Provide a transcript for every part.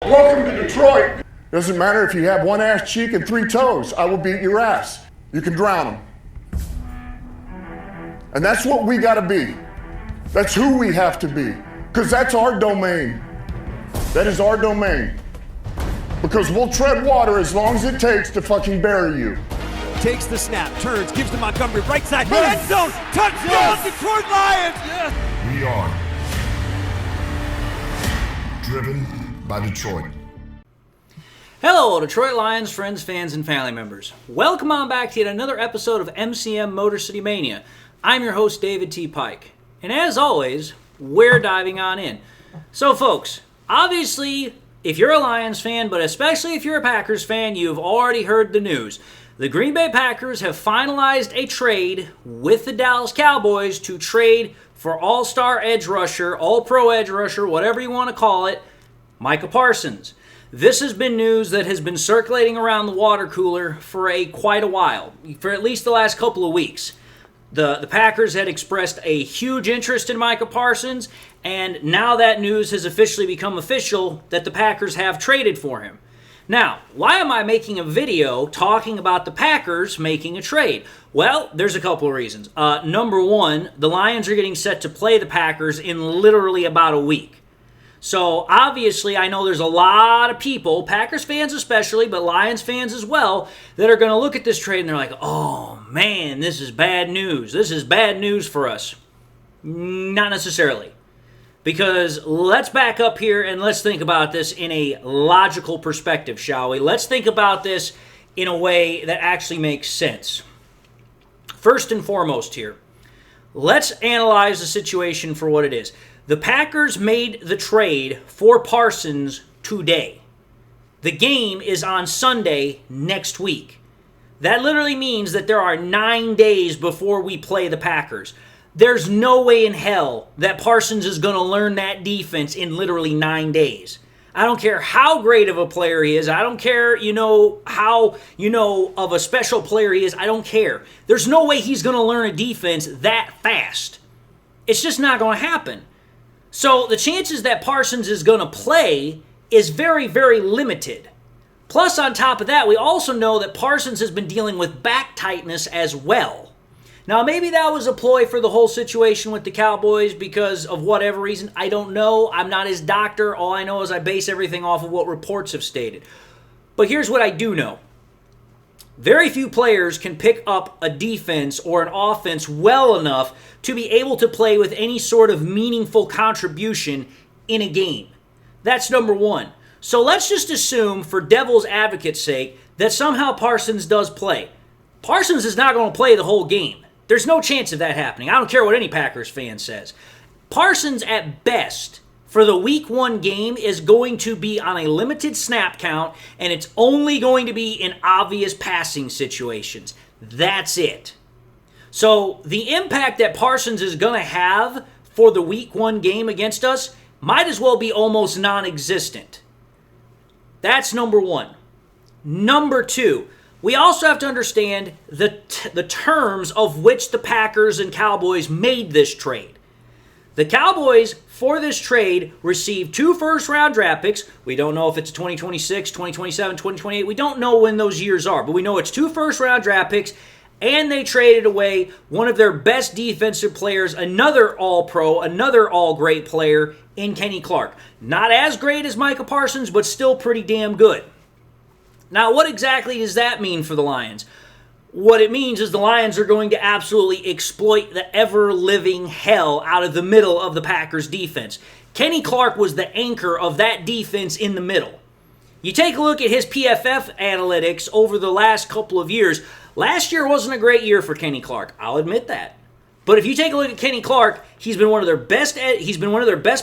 Welcome to Detroit. Doesn't matter if you have one ass cheek and 3 toes. I will beat your ass. You can drown them. And that's what we gotta be. That's who we have to be. Because that's our domain. That is our domain. Because we'll tread water as long as it takes to fucking bury you. Takes the snap, turns, gives to Montgomery, right side, end zone, touchdown, Detroit Lions! Yes. We are driven by Detroit. Hello, Detroit Lions friends, fans, and family members. Welcome on back to yet another episode of MCM Motor City Mania. I'm your host, David T. Pike. And as always, we're diving on in. So, folks, obviously, if you're a Lions fan, but especially if you're a Packers fan, you've already heard the news. The Green Bay Packers have finalized a trade with the Dallas Cowboys to trade for all-star edge rusher, all-pro edge rusher, whatever you want to call it, Micah Parsons. This has been news that has been circulating around the water cooler for quite a while, for at least the last couple of weeks. The Packers had expressed a huge interest in Micah Parsons, and now that news has officially become official that the Packers have traded for him. Now, why am I making a video talking about the Packers making a trade? Well, there's a couple of reasons. Number one, the Lions are getting set to play the Packers in literally about a week. So, obviously, I know there's a lot of people, Packers fans especially, but Lions fans as well, that are going to look at this trade and they're like, oh, man, this is bad news. This is bad news for us. Not necessarily. Because let's back up here and let's think about this in a logical perspective, shall we? Let's think about this in a way that actually makes sense. First and foremost here, let's analyze the situation for what it is. The Packers made the trade for Parsons today. The game is on Sunday next week. That literally means that there are 9 days before we play the Packers. There's no way in hell that Parsons is going to learn that defense in literally 9 days. I don't care how great of a player he is. I don't care, how, of a special player he is. I don't care. There's no way he's going to learn a defense that fast. It's just not going to happen. So the chances that Parsons is going to play is very, very limited. Plus, on top of that, we also know that Parsons has been dealing with back tightness as well. Now, maybe that was a ploy for the whole situation with the Cowboys because of whatever reason. I don't know. I'm not his doctor. All I know is I base everything off of what reports have stated. But here's what I do know. Very few players can pick up a defense or an offense well enough to be able to play with any sort of meaningful contribution in a game. That's number one. So let's just assume, for devil's advocate's sake, that somehow Parsons does play. Parsons is not going to play the whole game. There's no chance of that happening. I don't care what any Packers fan says. Parsons, at best, for the Week 1 game, is going to be on a limited snap count, and it's only going to be in obvious passing situations. That's it. So the impact that Parsons is going to have for the Week 1 game against us might as well be almost non-existent. That's number one. Number two, we also have to understand the terms of which the Packers and Cowboys made this trade. The Cowboys, for this trade, received 2 first-round draft picks. We don't know if it's 2026, 2027, 2028. We don't know when those years are, but we know it's 2 first-round draft picks, and they traded away one of their best defensive players, another all-pro, another all-great player in Kenny Clark. Not as great as Micah Parsons, but still pretty damn good. Now, what exactly does that mean for the Lions? What it means is the Lions are going to absolutely exploit the ever-living hell out of the middle of the Packers' defense. Kenny Clark was the anchor of that defense in the middle. You take a look at his PFF analytics over the last couple of years. Last year wasn't a great year for Kenny Clark. I'll admit that. But if you take a look at Kenny Clark, he's been one of their best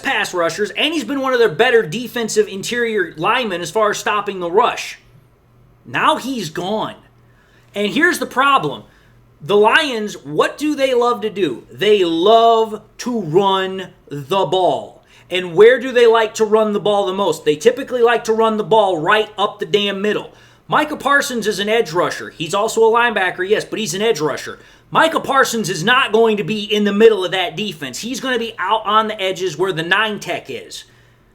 pass rushers, and he's been one of their better defensive interior linemen as far as stopping the rush. Now he's gone. And here's the problem. The Lions, what do they love to do? They love to run the ball. And where do they like to run the ball the most? They typically like to run the ball right up the damn middle. Micah Parsons is an edge rusher. He's also a linebacker, yes, but he's an edge rusher. Micah Parsons is not going to be in the middle of that defense. He's going to be out on the edges where the 9 tech is.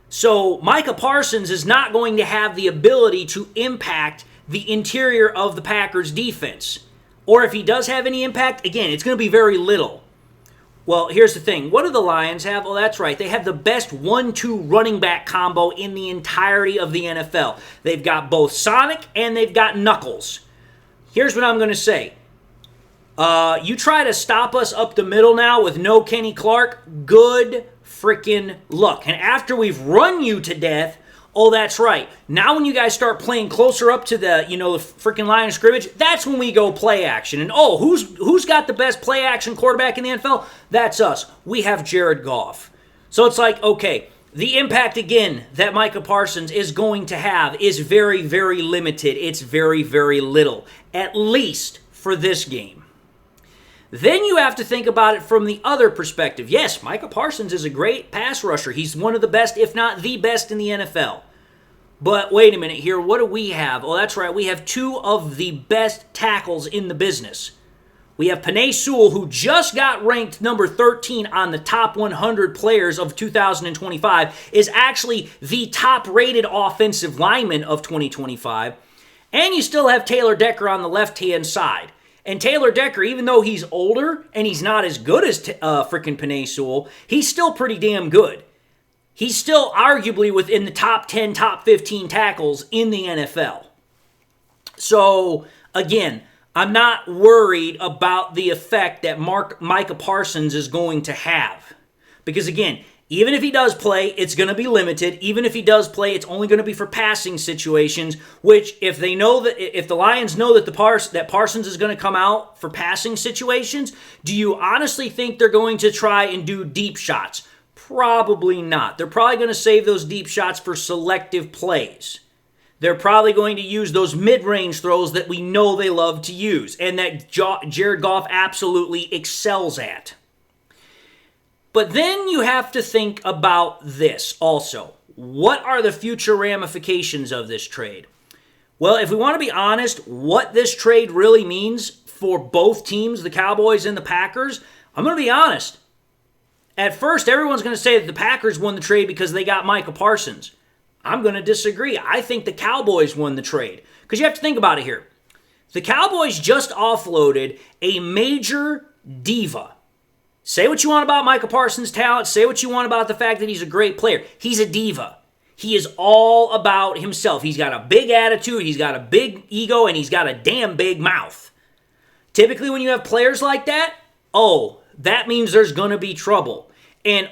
So Micah Parsons is not going to have the ability to impact the interior of the Packers defense. Or if he does have any impact, again, it's going to be very little. Well, here's the thing. What do the Lions have? Well, that's right. They have the best 1-2 running back combo in the entirety of the NFL. They've got both Sonic and they've got Knuckles. Here's what I'm going to say. You try to stop us up the middle now with no Kenny Clark, good freaking luck. And after we've run you to death, oh, that's right. Now when you guys start playing closer up to the, the freaking line of scrimmage, that's when we go play action. And oh, who's got the best play action quarterback in the NFL? That's us. We have Jared Goff. So it's like, okay, the impact again that Micah Parsons is going to have is very, very limited. It's very, very little, at least for this game. Then you have to think about it from the other perspective. Yes, Micah Parsons is a great pass rusher. He's one of the best, if not the best in the NFL. But wait a minute here, what do we have? Oh, that's right, we have two of the best tackles in the business. We have Penei Sewell, who just got ranked number 13 on the top 100 players of 2025, is actually the top-rated offensive lineman of 2025. And you still have Taylor Decker on the left-hand side. And Taylor Decker, even though he's older and he's not as good as freaking Penei Sewell, he's still pretty damn good. He's still arguably within the top 10, top 15 tackles in the NFL. So, again, I'm not worried about the effect that Micah Parsons is going to have. Because, again, even if he does play, it's going to be limited. Even if he does play, it's only going to be for passing situations, which if the Lions know that Parsons is going to come out for passing situations, do you honestly think they're going to try and do deep shots? Probably not. They're probably going to save those deep shots for selective plays. They're probably going to use those mid-range throws that we know they love to use and that Jared Goff absolutely excels at. But then you have to think about this also. What are the future ramifications of this trade? Well, if we want to be honest, what this trade really means for both teams, the Cowboys and the Packers, I'm going to be honest. At first, everyone's going to say that the Packers won the trade because they got Micah Parsons. I'm going to disagree. I think the Cowboys won the trade. Because you have to think about it here. The Cowboys just offloaded a major diva. Say what you want about Micah Parsons' talent. Say what you want about the fact that he's a great player. He's a diva. He is all about himself. He's got a big attitude, he's got a big ego, and he's got a damn big mouth. Typically when you have players like that, that means there's going to be trouble. And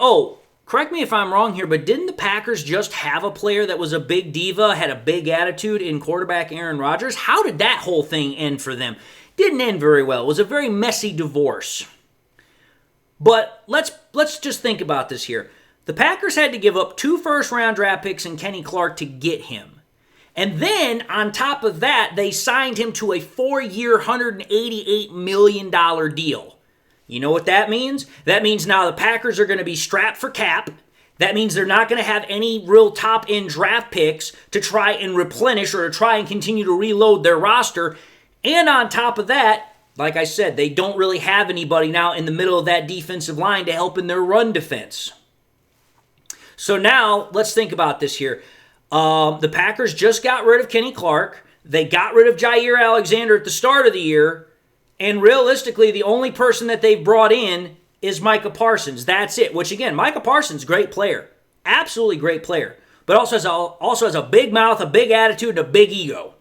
correct me if I'm wrong here, but didn't the Packers just have a player that was a big diva, had a big attitude in quarterback Aaron Rodgers? How did that whole thing end for them? Didn't end very well. It was a very messy divorce. But let's just think about this here. The Packers had to give up 2 first-round draft picks and Kenny Clark to get him. And then, on top of that, they signed him to a 4-year, $188 million deal. You know what that means? That means now the Packers are going to be strapped for cap. That means they're not going to have any real top-end draft picks to try and replenish or to try and continue to reload their roster. And on top of that, like I said, they don't really have anybody now in the middle of that defensive line to help in their run defense. So now, let's think about this here. The Packers just got rid of Kenny Clark. They got rid of Jair Alexander at the start of the year. And realistically, the only person that they've brought in is Micah Parsons. That's it. Which, again, Micah Parsons, great player. Absolutely great player. But also has a big mouth, a big attitude, and a big ego.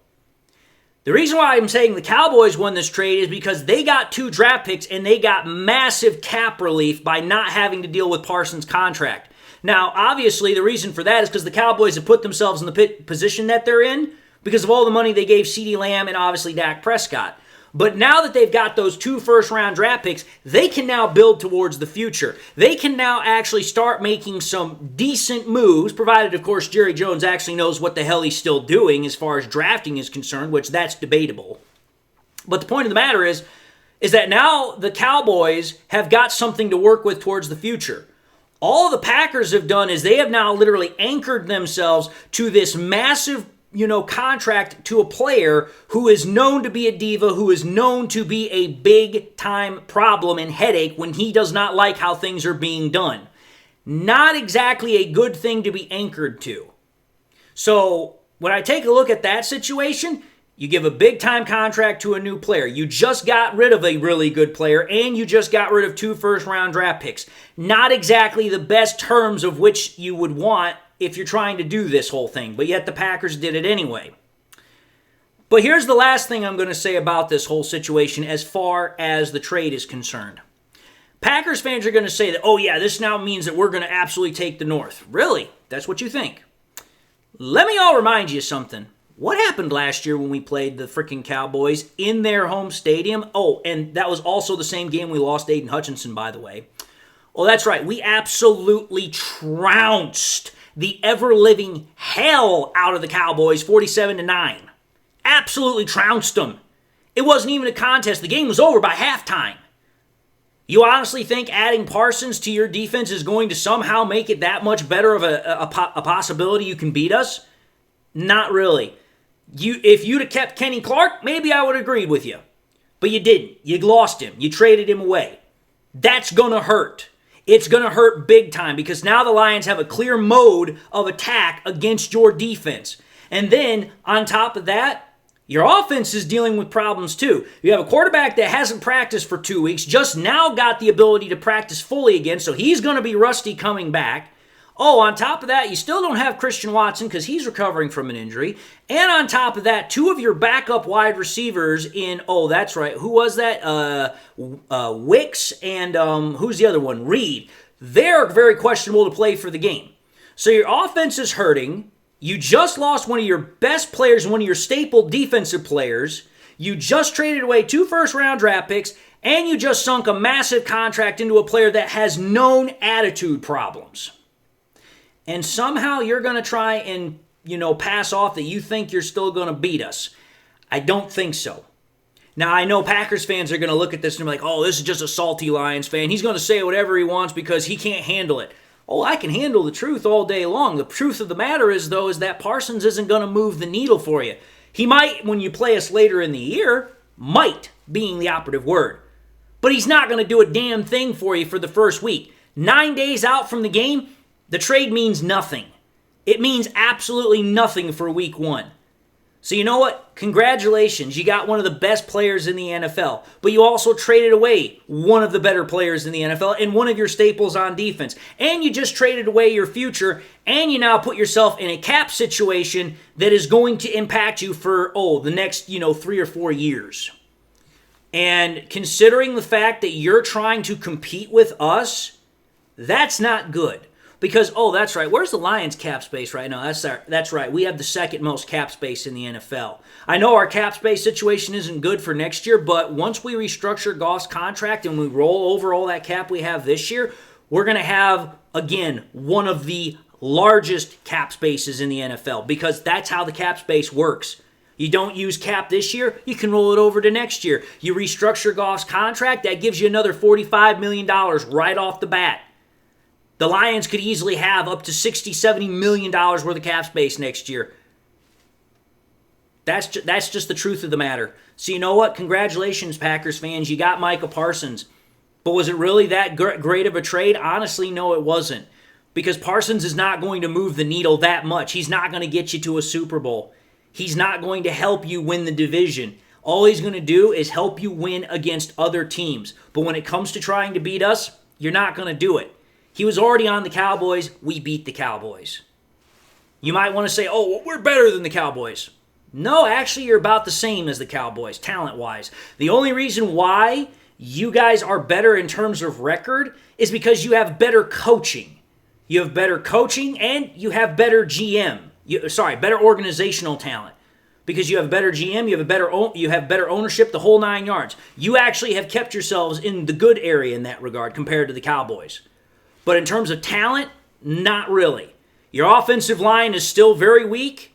The reason why I'm saying the Cowboys won this trade is because they got 2 draft picks and they got massive cap relief by not having to deal with Parsons' contract. Now, obviously, the reason for that is because the Cowboys have put themselves in the position that they're in because of all the money they gave CeeDee Lamb and obviously Dak Prescott. But now that they've got those 2 first-round draft picks, they can now build towards the future. They can now actually start making some decent moves, provided, of course, Jerry Jones actually knows what the hell he's still doing as far as drafting is concerned, which that's debatable. But the point of the matter is that now the Cowboys have got something to work with towards the future. All the Packers have done is they have now literally anchored themselves to this massive contract to a player who is known to be a diva, who is known to be a big-time problem and headache when he does not like how things are being done. Not exactly a good thing to be anchored to. So when I take a look at that situation, you give a big-time contract to a new player. You just got rid of a really good player, and you just got rid of 2 first-round draft picks. Not exactly the best terms of which you would want if you're trying to do this whole thing, but yet the Packers did it anyway. But here's the last thing I'm going to say about this whole situation as far as the trade is concerned. Packers fans are going to say that, oh yeah, this now means that we're going to absolutely take the North. Really? That's what you think? Let me all remind you of something. What happened last year when we played the freaking Cowboys in their home stadium? Oh, and that was also the same game we lost Aiden Hutchinson, by the way. Oh, that's right. We absolutely trounced the ever-living hell out of the Cowboys, 47-9. Absolutely trounced them. It wasn't even a contest. The game was over by halftime. You honestly think adding Parsons to your defense is going to somehow make it that much better of a possibility you can beat us? Not really. If you'd have kept Kenny Clark, maybe I would have agreed with you. But you didn't. You lost him. You traded him away. That's going to hurt. It's going to hurt big time because now the Lions have a clear mode of attack against your defense. And then, on top of that, your offense is dealing with problems too. You have a quarterback that hasn't practiced for 2 weeks, just now got the ability to practice fully again, so he's going to be rusty coming back. Oh, on top of that, you still don't have Christian Watson because he's recovering from an injury. And on top of that, 2 of your backup wide receivers in, oh, that's right, who was that? Wicks and who's the other one? Reed. They're very questionable to play for the game. So your offense is hurting. You just lost one of your best players, one of your staple defensive players. You just traded away 2 first-round draft picks, and you just sunk a massive contract into a player that has known attitude problems. And somehow you're going to try and, pass off that you think you're still going to beat us. I don't think so. Now, I know Packers fans are going to look at this and be like, oh, this is just a salty Lions fan. He's going to say whatever he wants because he can't handle it. Oh, I can handle the truth all day long. The truth of the matter is that Parsons isn't going to move the needle for you. He might, when you play us later in the year, might being the operative word. But he's not going to do a damn thing for you for the first week. 9 days out from the game, the trade means nothing. It means absolutely nothing for week 1. So you know what? Congratulations. You got one of the best players in the NFL. But you also traded away one of the better players in the NFL and one of your staples on defense. And you just traded away your future. And you now put yourself in a cap situation that is going to impact you for, the next, 3 or 4 years. And considering the fact that you're trying to compete with us, that's not good. Because, that's right, where's the Lions cap space right now? That's right, we have the second most cap space in the NFL. I know our cap space situation isn't good for next year, but once we restructure Goff's contract and we roll over all that cap we have this year, we're going to have, again, one of the largest cap spaces in the NFL because that's how the cap space works. You don't use cap this year, you can roll it over to next year. You restructure Goff's contract, that gives you another $45 million right off the bat. The Lions could easily have up to $60, $70 million worth of cap space next year. That's just the truth of the matter. So you know what? Congratulations, Packers fans. You got Micah Parsons. But was it really that great of a trade? Honestly, no, it wasn't. Because Parsons is not going to move the needle that much. He's not going to get you to a Super Bowl. He's not going to help you win the division. All he's going to do is help you win against other teams. But when it comes to trying to beat us, you're not going to do it. He was already on the Cowboys. We beat the Cowboys. You might want to say, we're better than the Cowboys. No, actually, you're about the same as the Cowboys, talent-wise. The only reason why you guys are better in terms of record is because you have better coaching. You have better coaching and you have better GM. Better organizational talent. Because you have better GM, you have better ownership, the whole 9 yards. You actually have kept yourselves in the good area in that regard compared to the Cowboys. But in terms of talent, not really. Your offensive line is still very weak.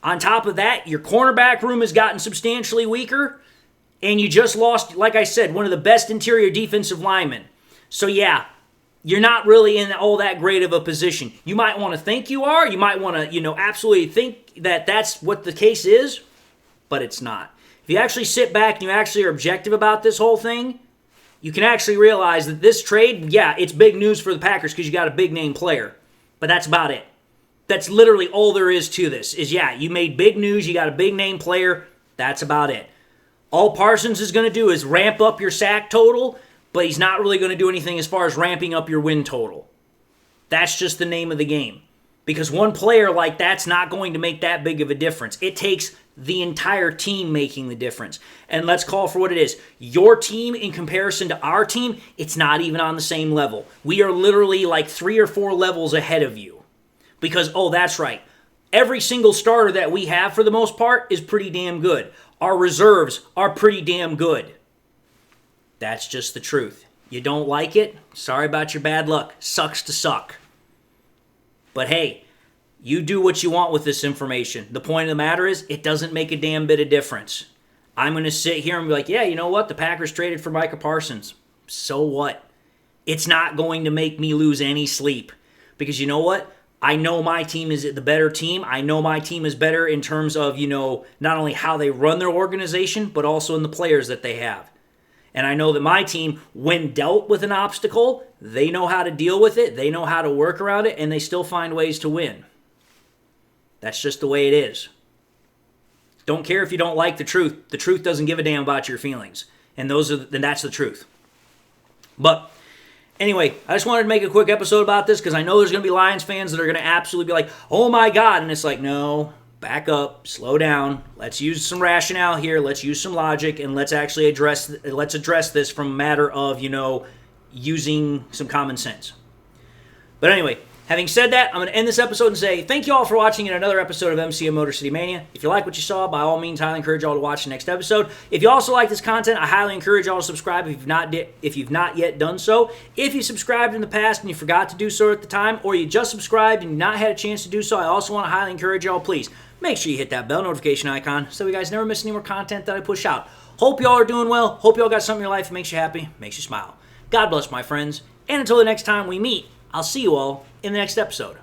On top of that, your cornerback room has gotten substantially weaker. And you just lost, like I said, one of the best interior defensive linemen. So yeah, you're not really in all that great of a position. You might want to think you are. You might want to, absolutely think that that's what the case is. But it's not. If you actually sit back and you actually are objective about this whole thing, you can actually realize that this trade, yeah, it's big news for the Packers because you got a big name player. But that's about it. That's literally all there is to this. Is, yeah, you made big news, you got a big name player. That's about it. All Parsons is going to do is ramp up your sack total, but he's not really going to do anything as far as ramping up your win total. That's just the name of the game. Because one player like that's not going to make that big of a difference. It takes the entire team making the difference. And let's call for what it is. Your team in comparison to our team, it's not even on the same level. We are literally like 3 or 4 levels ahead of you. Because, oh, that's right. Every single starter that we have for the most part is pretty damn good. Our reserves are pretty damn good. That's just the truth. You don't like it? Sorry about your bad luck. Sucks to suck. But hey, you do what you want with this information. The point of the matter is, it doesn't make a damn bit of difference. I'm going to sit here and be like, yeah, you know what? The Packers traded for Micah Parsons. So what? It's not going to make me lose any sleep. Because you know what? I know my team is the better team. I know my team is better in terms of, not only how they run their organization, but also in the players that they have. And I know that my team, when dealt with an obstacle, they know how to deal with it, they know how to work around it, and they still find ways to win. That's just the way it is. Don't care if you don't like the truth. The truth doesn't give a damn about your feelings. And that's the truth. But anyway, I just wanted to make a quick episode about this because I know there's going to be Lions fans that are going to absolutely be like, oh my God. And it's like, no, back up, slow down. Let's use some rationale here. Let's use some logic, and let's actually address this from a matter of, using some common sense. But anyway, having said that, I'm going to end this episode and say thank you all for watching in another episode of MCM Motor City Mania. If you like what you saw, by all means, highly encourage y'all to watch the next episode. If you also like this content, I highly encourage y'all to subscribe if you've not yet done so. If you subscribed in the past and you forgot to do so at the time, or you just subscribed and you've not had a chance to do so, I also want to highly encourage y'all, please, make sure you hit that bell notification icon so you guys never miss any more content that I push out. Hope y'all are doing well. Hope y'all got something in your life that makes you happy, makes you smile. God bless, my friends. And until the next time we meet, I'll see you all in the next episode.